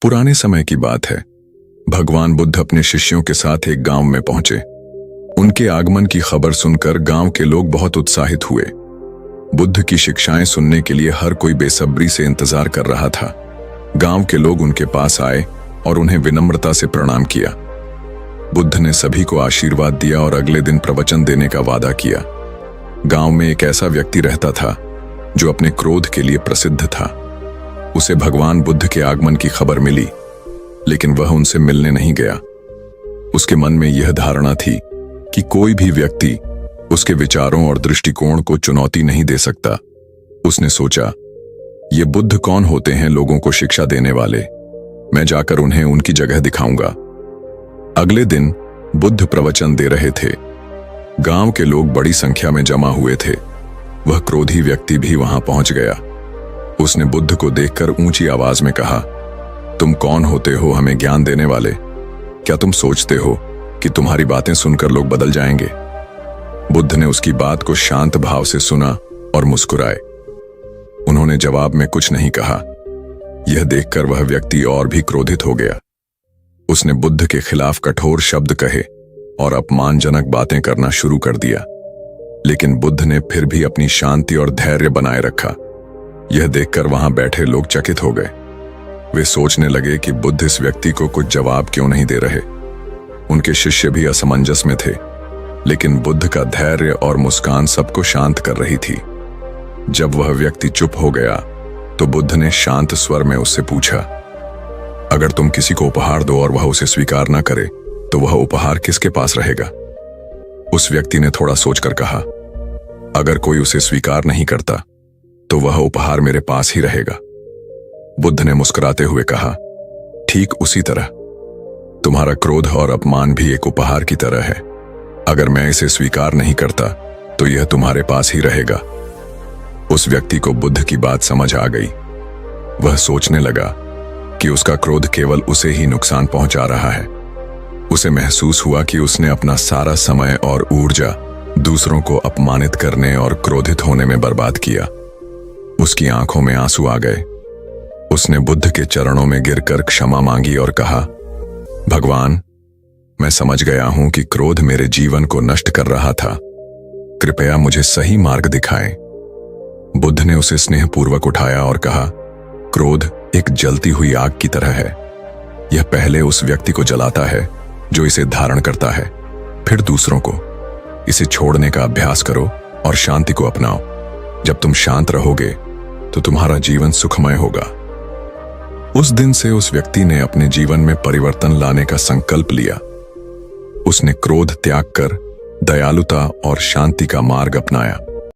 पुराने समय की बात है। भगवान बुद्ध अपने शिष्यों के साथ एक गांव में पहुंचे। उनके आगमन की खबर सुनकर गांव के लोग बहुत उत्साहित हुए। बुद्ध की शिक्षाएं सुनने के लिए हर कोई बेसब्री से इंतजार कर रहा था। गांव के लोग उनके पास आए और उन्हें विनम्रता से प्रणाम किया। बुद्ध ने सभी को आशीर्वाद दिया और अगले दिन प्रवचन देने का वादा किया। गांव में एक ऐसा व्यक्ति रहता था जो अपने क्रोध के लिए प्रसिद्ध था। उसे भगवान बुद्ध के आगमन की खबर मिली, लेकिन वह उनसे मिलने नहीं गया। उसके मन में यह धारणा थी कि कोई भी व्यक्ति उसके विचारों और दृष्टिकोण को चुनौती नहीं दे सकता। उसने सोचा, ये बुद्ध कौन होते हैं लोगों को शिक्षा देने वाले? मैं जाकर उन्हें उनकी जगह दिखाऊंगा। अगले दिन बुद्ध प्रवचन दे रहे थे। गांव के लोग बड़ी संख्या में जमा हुए थे। वह क्रोधी व्यक्ति भी वहां पहुंच गया। उसने बुद्ध को देखकर ऊंची आवाज में कहा, तुम कौन होते हो हमें ज्ञान देने वाले? क्या तुम सोचते हो कि तुम्हारी बातें सुनकर लोग बदल जाएंगे? बुद्ध ने उसकी बात को शांत भाव से सुना और मुस्कुराए। उन्होंने जवाब में कुछ नहीं कहा। यह देखकर वह व्यक्ति और भी क्रोधित हो गया। उसने बुद्ध के खिलाफ कठोर शब्द कहे और अपमानजनक बातें करना शुरू कर दिया। लेकिन बुद्ध ने फिर भी अपनी शांति और धैर्य बनाए रखा। यह देखकर वहां बैठे लोग चकित हो गए। वे सोचने लगे कि बुद्ध इस व्यक्ति को कुछ जवाब क्यों नहीं दे रहे। उनके शिष्य भी असमंजस में थे, लेकिन बुद्ध का धैर्य और मुस्कान सबको शांत कर रही थी। जब वह व्यक्ति चुप हो गया तो बुद्ध ने शांत स्वर में उससे पूछा, अगर तुम किसी को उपहार दो और वह उसे स्वीकार न करे तो वह उपहार किसके पास रहेगा? उस व्यक्ति ने थोड़ा सोचकर कहा, अगर कोई उसे स्वीकार नहीं करता तो वह उपहार मेरे पास ही रहेगा। बुद्ध ने मुस्कुराते हुए कहा, ठीक उसी तरह तुम्हारा क्रोध और अपमान भी एक उपहार की तरह है। अगर मैं इसे स्वीकार नहीं करता तो यह तुम्हारे पास ही रहेगा। उस व्यक्ति को बुद्ध की बात समझ आ गई। वह सोचने लगा कि उसका क्रोध केवल उसे ही नुकसान पहुंचा रहा है। उसे महसूस हुआ कि उसने अपना सारा समय और ऊर्जा दूसरों को अपमानित करने और क्रोधित होने में बर्बाद किया। उसकी आंखों में आंसू आ गए। उसने बुद्ध के चरणों में गिरकर क्षमा मांगी और कहा, भगवान, मैं समझ गया हूं कि क्रोध मेरे जीवन को नष्ट कर रहा था। कृपया मुझे सही मार्ग दिखाएं। बुद्ध ने उसे स्नेहपूर्वक उठाया और कहा, क्रोध एक जलती हुई आग की तरह है। यह पहले उस व्यक्ति को जलाता है जो इसे धारण करता है, फिर दूसरों को। इसे छोड़ने का अभ्यास करो और शांति को अपनाओ। जब तुम शांत रहोगे तो तुम्हारा जीवन सुखमय होगा। उस दिन से उस व्यक्ति ने अपने जीवन में परिवर्तन लाने का संकल्प लिया। उसने क्रोध त्याग कर दयालुता और शांति का मार्ग अपनाया।